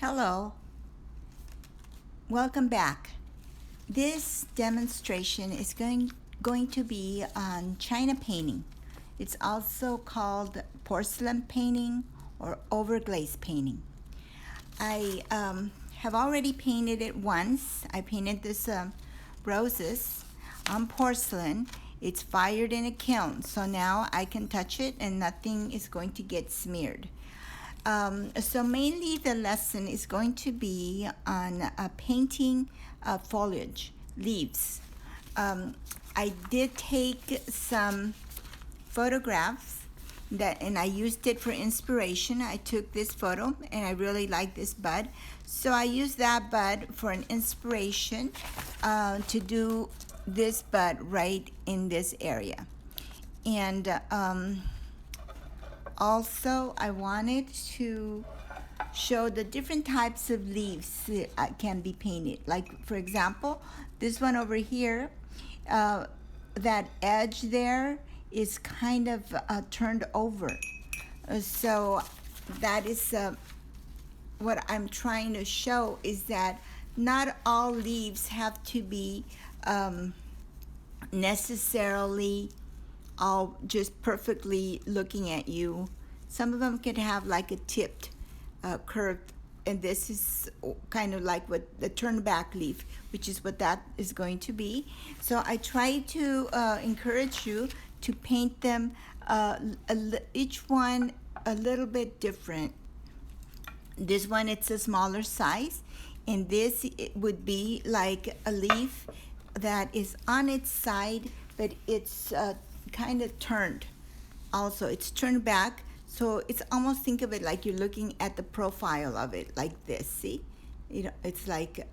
Hello, welcome back. This demonstration is going to be on China painting. It's also called porcelain painting or overglaze painting. I have already painted it once. I painted this roses on porcelain. It's fired in a kiln, so now I can touch it and nothing is going to get smeared. So mainly the lesson is going to be on painting foliage, leaves. I did take some photographs and I used it for inspiration. I took this photo and I really like this bud. So I used that bud for an inspiration to do this bud right in this area. And also, I wanted to show the different types of leaves that can be painted. Like, for example, this one over here, that edge there is kind of turned over. So that is what I'm trying to show, is that not all leaves have to be necessarily all just perfectly looking at you. Some of them can have like a tipped curve, and this is kind of like what the turn back leaf, which is what that is going to be. So I try to encourage you to paint them each one a little bit different. This one, it's a smaller size, and this it would be like a leaf that is on its side, but it's kind of turned. Also, it's turned back, so it's almost, think of it like you're looking at the profile of it like this. See, it's like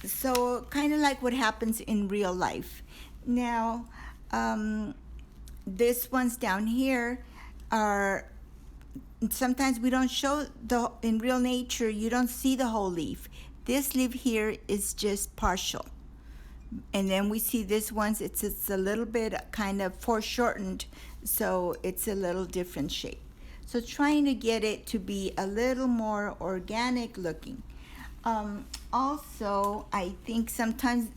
so kind of like what happens in real life. Now this ones down here are, sometimes we don't show in real nature, you don't see the whole leaf. This leaf here is just partial. And then we see this one's, it's a little bit kind of foreshortened, so it's a little different shape. So trying to get it to be a little more organic looking. Also, I think sometimes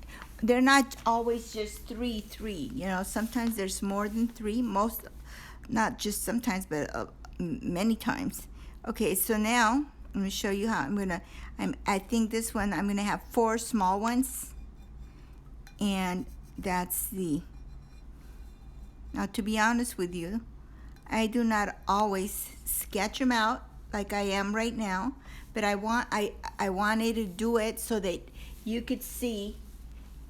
they're not always just three, sometimes there's more than three, most, not just sometimes, but many times. Okay, so now I'm going to show you how I think this one, I'm going to have 4 small ones. And that's now to be honest with you, I do not always sketch them out like I am right now, but I wanted to do it so that you could see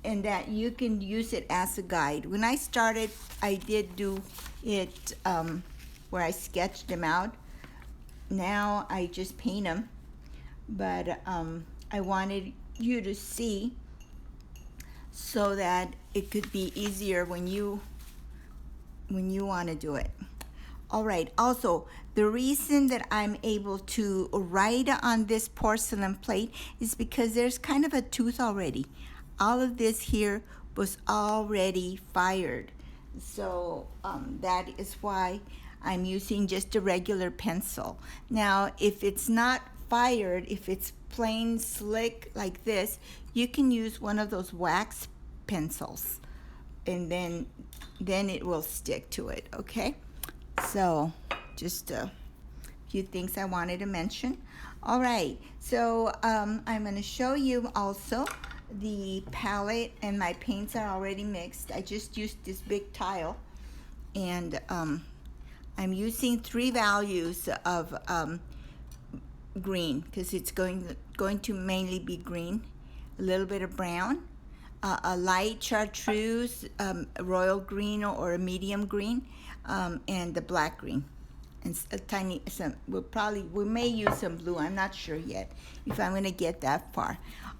and that you can use it as a guide. When I started, I did do it where I sketched them out. Now I just paint them, but I wanted you to see so that it could be easier when you want to do it. All right, also the reason that I'm able to write on this porcelain plate is because there's kind of a tooth already. All of this here was already fired, so that is why I'm using just a regular pencil. Now if it's not fired, if it's plain slick like this, you can use one of those wax pencils, and then it will stick to it. Okay, so just a few things I wanted to mention. All right, so I'm going to show you also the palette, and my paints are already mixed. I just used this big tile, and I'm using 3 values of green, because it's going to mainly be green, a little bit of brown, a light chartreuse, a royal green or a medium green, and the black green, and a tiny we may use some blue. I'm not sure yet if I'm going to get that far.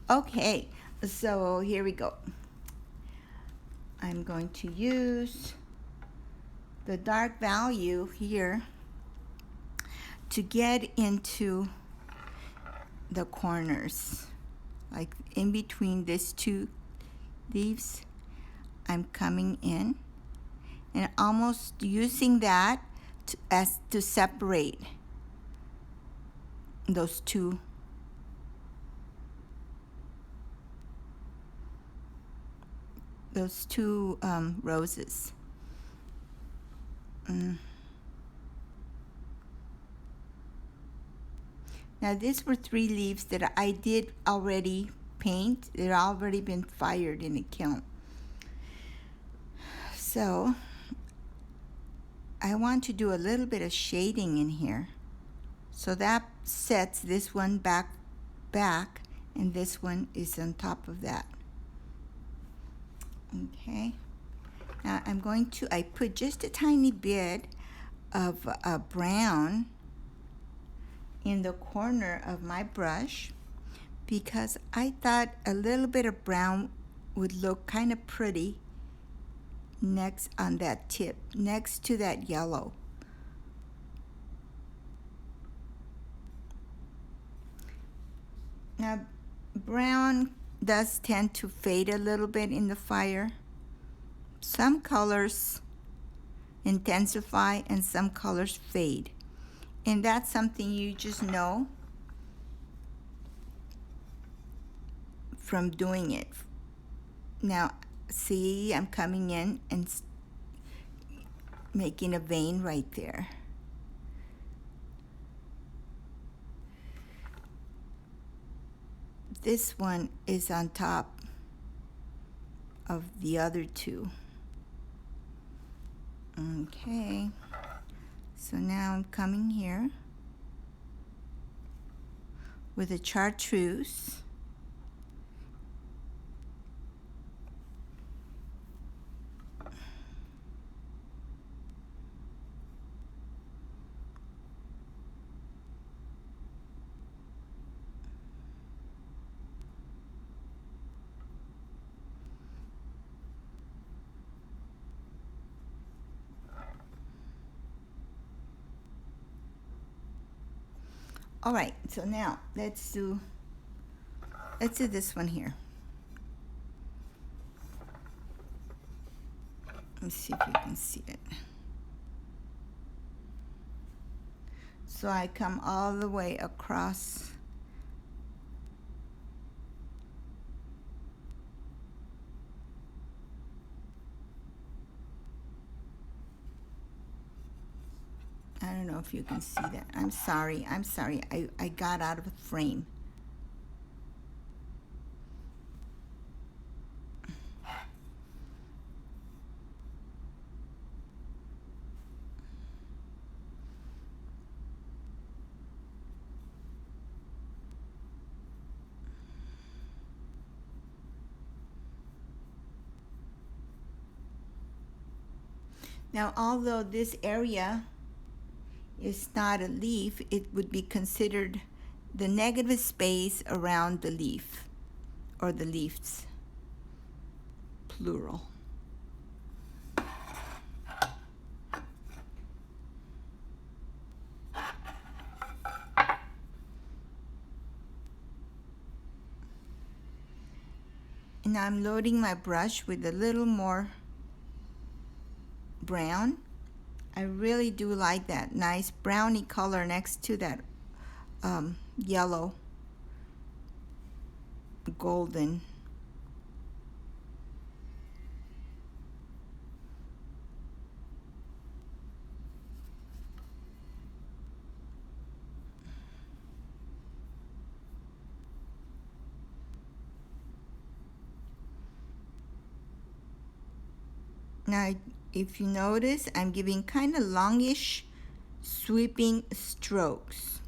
Okay, so here we go. I'm going to use the dark value here to get into the corners, like in between these 2 leaves. I'm coming in and almost using that to separate. those two roses. Now these were 3 leaves that I did already paint. They'd already been fired in a kiln. So I want to do a little bit of shading in here. So that sets this one back, and this one is on top of that. Okay. Now I put just a tiny bit of brown in the corner of my brush because I thought a little bit of brown would look kind of pretty next on that tip, next to that yellow. Now, brown does tend to fade a little bit in the fire. Some colors intensify and some colors fade. And that's something you just know from doing it. Now, see, I'm coming in and making a vein right there. This one is on top of the other two. Okay, so now I'm coming here with a chartreuse. All right, so now let's do this one here. Let's see if you can see it. So I come all the way across. I don't know if you can see that. I'm sorry. I got out of the frame. Now, although this area is not a leaf, it would be considered the negative space around the leaf, or the leaves, plural. And I'm loading my brush with a little more brown. I really do like that nice browny color next to that yellow golden. Now, if you notice, I'm giving kind of longish sweeping strokes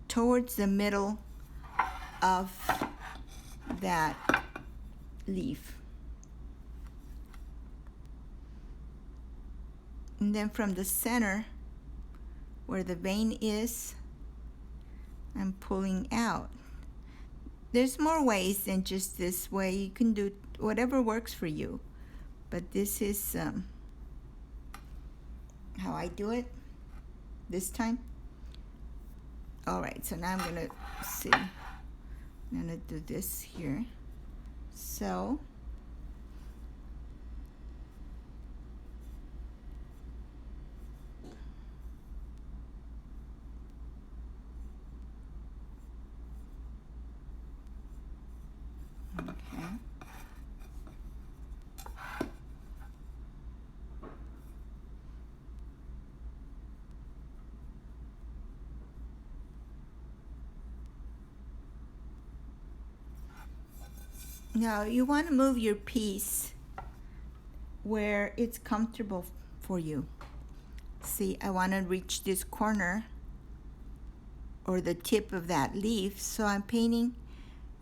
towards the middle of that leaf. And then from the center, where the vein is, I'm pulling out. There's more ways than just this way. You can do whatever works for you. But this is how I do it this time. All right, so now I'm gonna see. I'm gonna do this here. So Now you want to move your piece where it's comfortable for you. See, I want to reach this corner or the tip of that leaf, so I'm painting,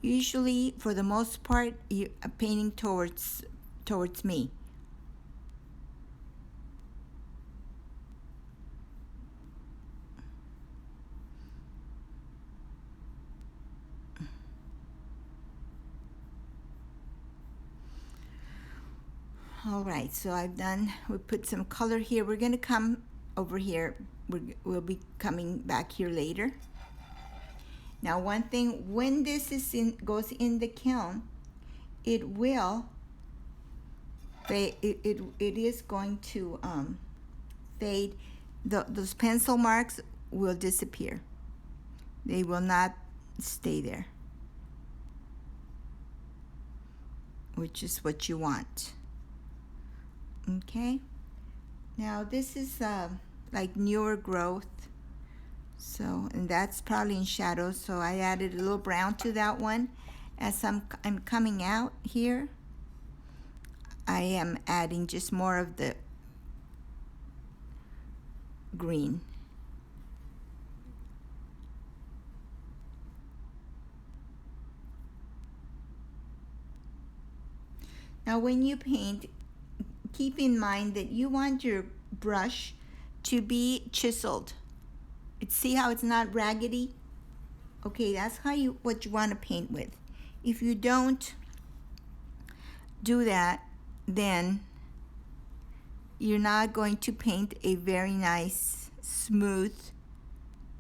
usually for the most part, I'm painting towards me. All right, so we put some color here. We're gonna come over here. We'll be coming back here later. Now, one thing, when this goes in the kiln, it is going to fade. Those pencil marks will disappear. They will not stay there, which is what you want. Okay, now this is like newer growth, so, and that's probably in shadow, so I added a little brown to that one. As I'm coming out here, I am adding just more of the green. Now when you paint, keep in mind that you want your brush to be chiseled. See how it's not raggedy? Okay, that's what you want to paint with. If you don't do that, then you're not going to paint a very nice, smooth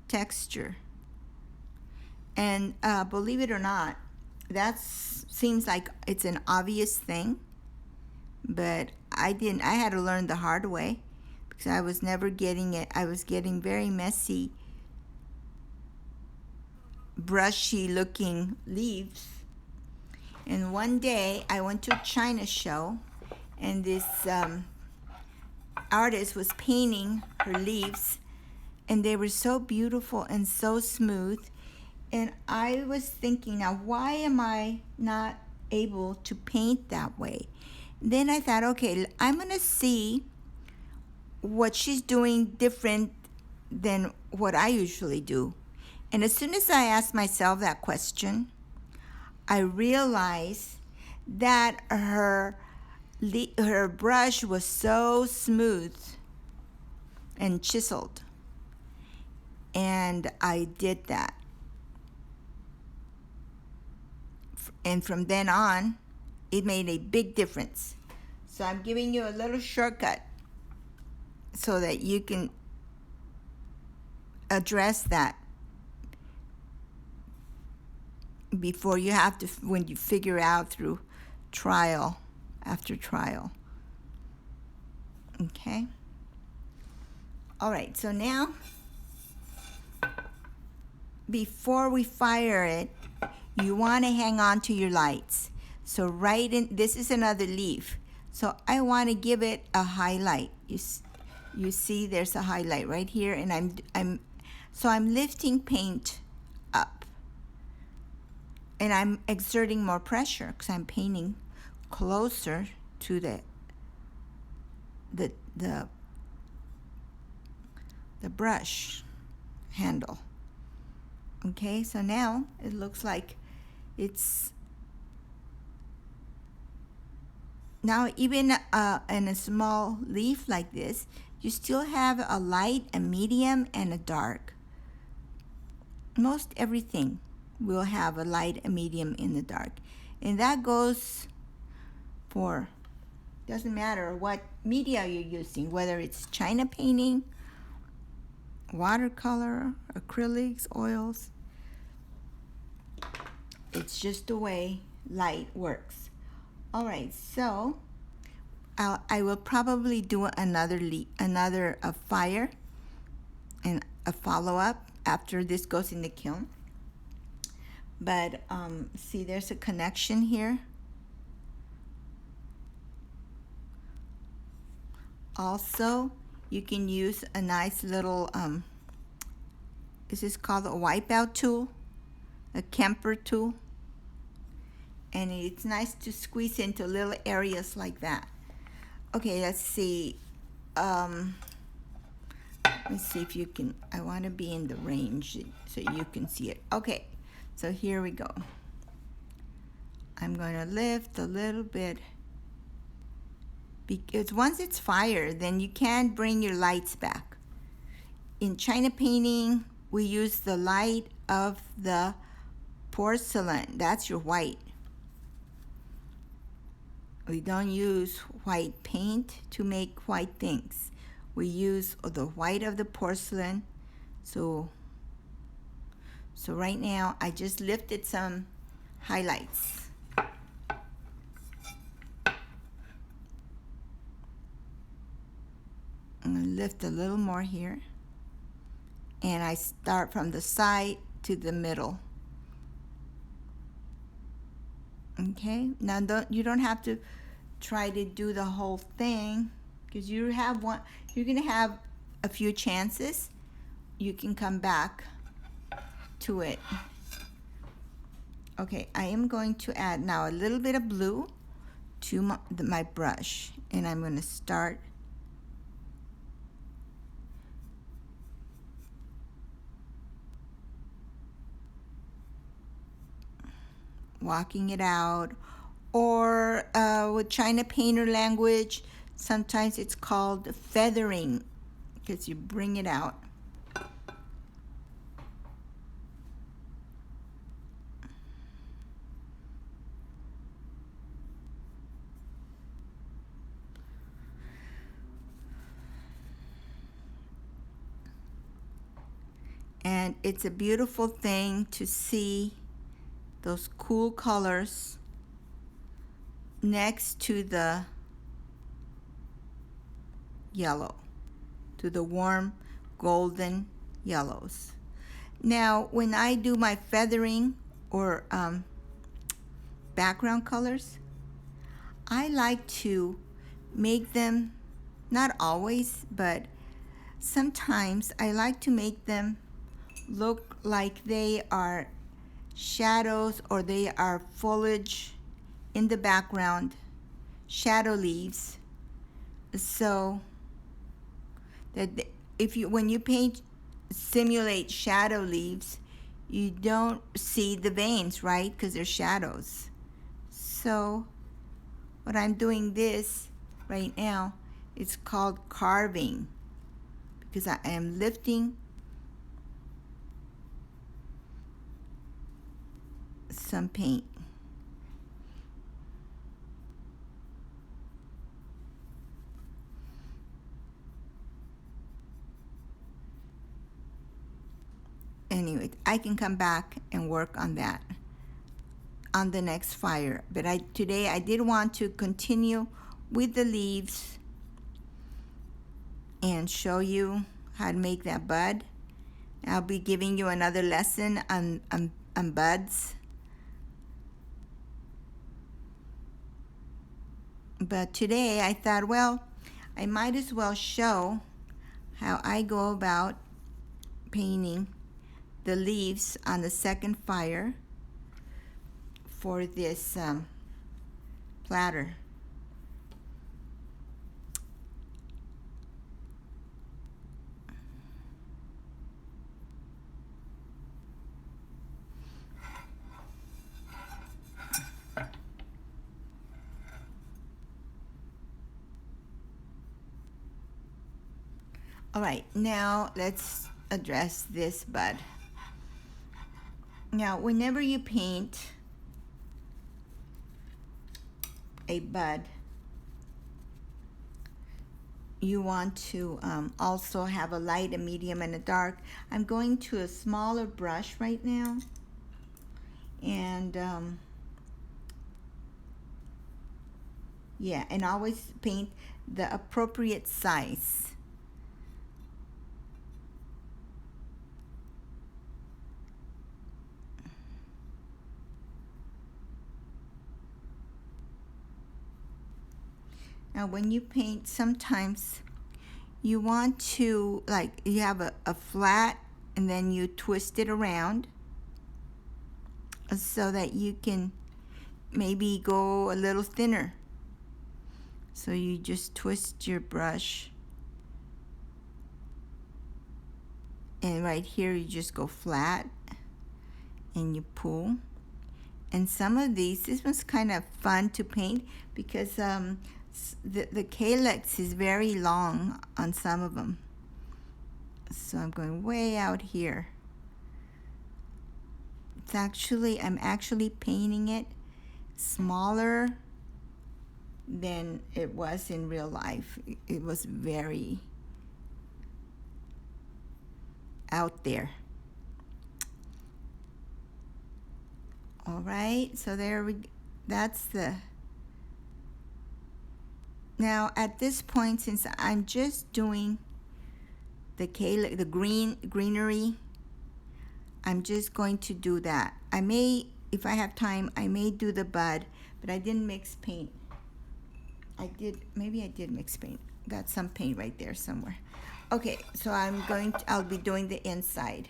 texture. And believe it or not, that seems like it's an obvious thing, but I had to learn the hard way, because I was never getting it. I was getting very messy, brushy looking leaves. And one day I went to a China show, and this artist was painting her leaves, and they were so beautiful and so smooth. And I was thinking, now why am I not able to paint that way? Then I thought, okay, I'm gonna see what she's doing different than what I usually do. And as soon as I asked myself that question, I realized that her brush was so smooth and chiseled. And I did that. And from then on, it made a big difference. So I'm giving you a little shortcut so that you can address that before you have to, when you figure out through trial after trial. Okay? All right, so now, before we fire it, you want to hang on to your lights. So this is another leaf. So I want to give it a highlight. You see there's a highlight right here, and I'm lifting paint up. And I'm exerting more pressure because I'm painting closer to the brush handle. Okay, so now it looks like it's now, even in a small leaf like this, you still have a light, a medium, and a dark. Most everything will have a light, a medium, and a dark. And that goes for, doesn't matter what media you're using, whether it's China painting, watercolor, acrylics, oils. It's just the way light works. All right, so I will probably do another fire and a follow-up after this goes in the kiln. But see, there's a connection here. Also, you can use a nice little, this is called a wipeout tool, a Kemper tool. And it's nice to squeeze into little areas like that. Okay, let's see. Let's see if you can, I want to be in the range so you can see it. Okay, so here we go. I'm going to lift a little bit, because once it's fired, then you can't bring your lights back. In China painting, we use the light of the porcelain. That's your white. We don't use white paint to make white things. We use the white of the porcelain. So right now, I just lifted some highlights. I'm going to lift a little more here. And I start from the side to the middle. Okay, now you don't have to try to do the whole thing, because you're gonna have a few chances. You can come back to it. Okay, I am going to add now a little bit of blue to my brush, and I'm going to start walking it out, or with China painter language, sometimes it's called feathering, because you bring it out. And it's a beautiful thing to see those cool colors next to the yellow, to the warm golden yellows. Now, when I do my feathering or background colors, I like to make them, not always, but sometimes I like to make them look like they are shadows, or they are foliage in the background, shadow leaves, so that when you paint, simulate shadow leaves, you don't see the veins, right? Because they're shadows. So what I'm doing this right now, it's called carving, because I am lifting some paint. Anyway, I can come back and work on that on the next fire. But today I did want to continue with the leaves and show you how to make that bud. I'll be giving you another lesson on buds. But today I thought, well, I might as well show how I go about painting the leaves on the second fire for this platter. All right, now let's address this bud. Now, whenever you paint a bud, you want to also have a light, a medium, and a dark. I'm going to a smaller brush right now, and yeah, and always paint the appropriate size. Now, when you paint, sometimes you want to, like, you have a flat, and then you twist it around so that you can maybe go a little thinner. So you just twist your brush, and right here you just go flat and you pull. And some of these, this one's kind of fun to paint because the calyx is very long on some of them. So I'm going way out here. I'm actually painting it smaller than it was in real life. It was very out there. All right, so that's the. Now at this point, since I'm just doing the greenery, I'm just going to do that. I may, if I have time, I may do the bud, but I didn't mix paint. Maybe I did mix paint. Got some paint right there somewhere. Okay, so I'll be doing the inside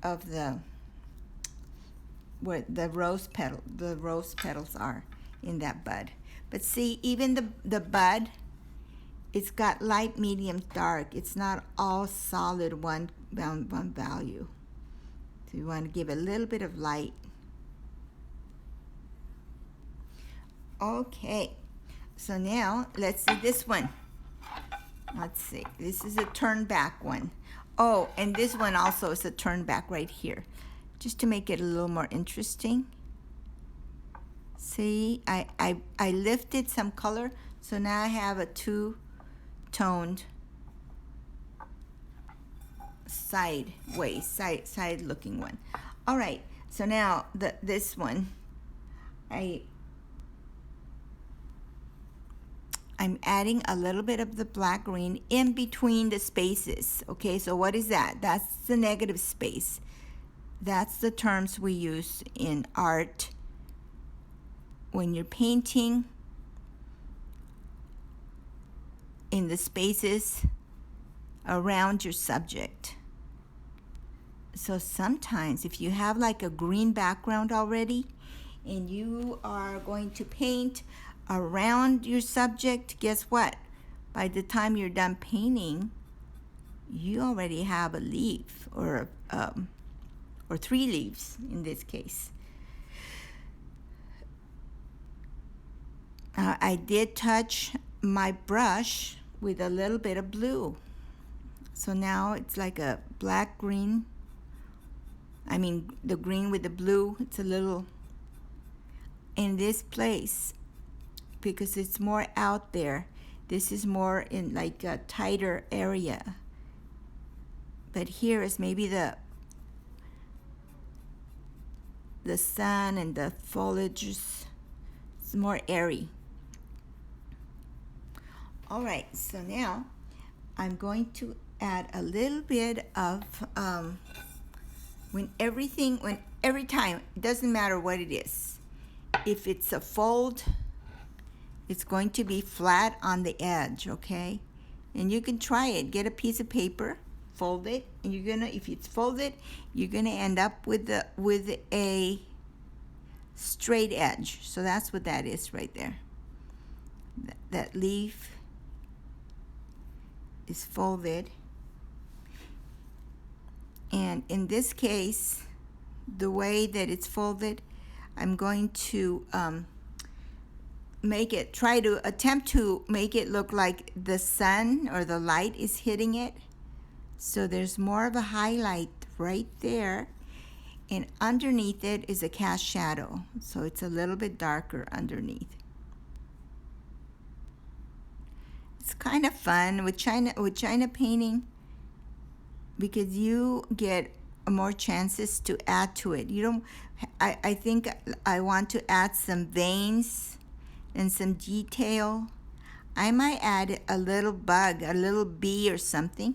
of where the rose petals are in that bud. But see, even the bud, it's got light, medium, dark. It's not all solid one value. So you want to give a little bit of light. Okay, so now let's see this one. Let's see, this is a turn back one. Oh, and this one also is a turn back right here, just to make it a little more interesting. See, I lifted some color, so now I have a two-toned side looking one. All right, so now this one, I'm adding a little bit of the black green in between the spaces. Okay, so what is that? That's the negative space. That's the terms we use in art when you're painting in the spaces around your subject. So sometimes if you have like a green background already and you are going to paint around your subject, guess what? By the time you're done painting, you already have a leaf or 3 leaves in this case. I did touch my brush with a little bit of blue. So now it's like a black green. I mean the green with the blue. It's a little in this place because it's more out there. This is more in like a tighter area. But here is maybe the sun and the foliage is more airy. All right, so now I'm going to add a little bit of every time, it doesn't matter what it is. If it's a fold, it's going to be flat on the edge, okay? And you can try it. Get a piece of paper, fold it, and if it's folded, you're gonna end up with a straight edge. So that's what that is right there. That leaf is folded, and in this case, the way that it's folded, I'm going to try to attempt to make it look like the sun or the light is hitting it. So there's more of a highlight right there, and underneath it is a cast shadow, so it's a little bit darker underneath. It's kind of fun with China painting because you get more chances to add to it. I think I want to add some veins and some detail. I might add a little bug, a little bee or something,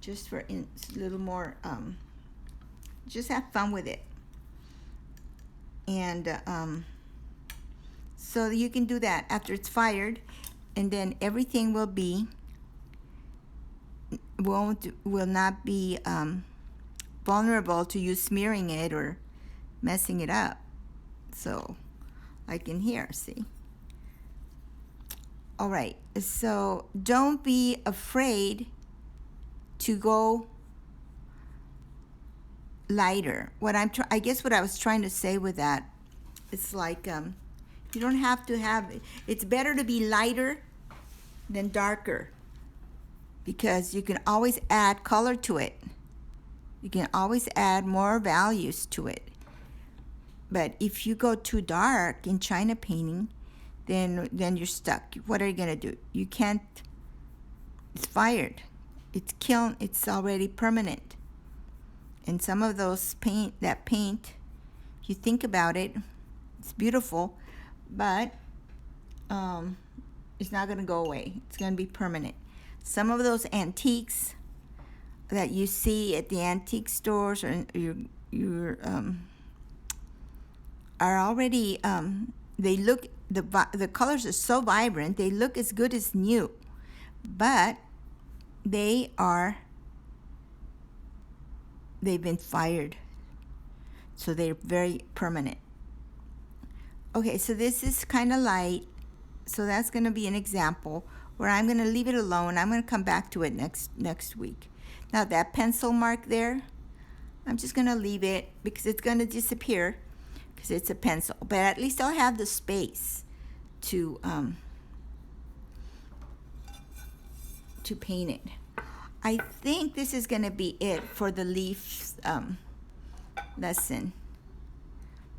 just for a little more, just have fun with it. And so you can do that after it's fired, and then everything will not be vulnerable to you smearing it or messing it up. So like in here, see? All right, so don't be afraid to go lighter. I guess what I was trying to say with that, it's like you don't have to have, it's better to be lighter than darker, because you can always add color to it. You can always add more values to it. But if you go too dark in China painting, then you're stuck. What are you gonna do? You can't. It's fired. It's kiln. It's already permanent. And some of those paint, you think about it, it's beautiful, but it's not gonna go away. It's gonna be permanent. Some of those antiques that you see at the antique stores or are already they look, the colors are so vibrant, they look as good as new, but they've been fired, so they're very permanent. Okay, so this is kind of light, so that's going to be an example where I'm going to leave it alone. I'm going to come back to it next week. Now that pencil mark there, I'm just going to leave it because it's going to disappear because it's a pencil, but at least I'll have the space to paint it. I think this is going to be it for the leaf lesson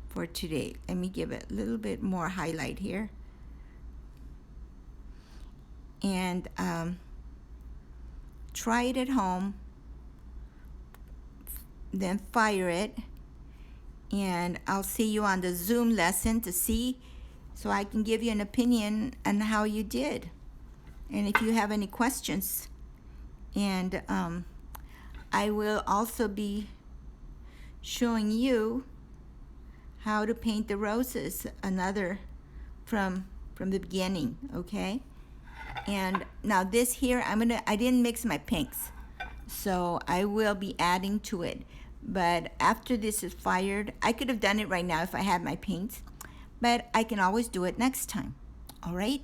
for today. Let me give it a little bit more highlight here. And try it at home, then fire it, and I'll see you on the Zoom lesson to see, so I can give you an opinion on how you did, and if you have any questions. And I will also be showing you how to paint the roses, another from the beginning, okay? And now this here, I didn't mix my pinks, so I will be adding to it. But after this is fired, I could have done it right now if I had my paints, but I can always do it next time. All right?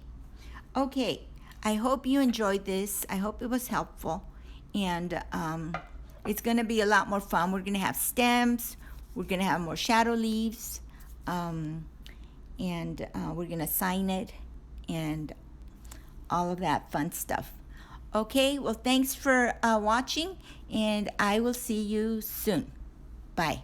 Okay, I hope you enjoyed this. I hope it was helpful. And it's going to be a lot more fun. We're going to have stems. We're going to have more shadow leaves. And we're going to sign it and all of that fun stuff. Okay, well, thanks for watching, and I will see you soon. Bye.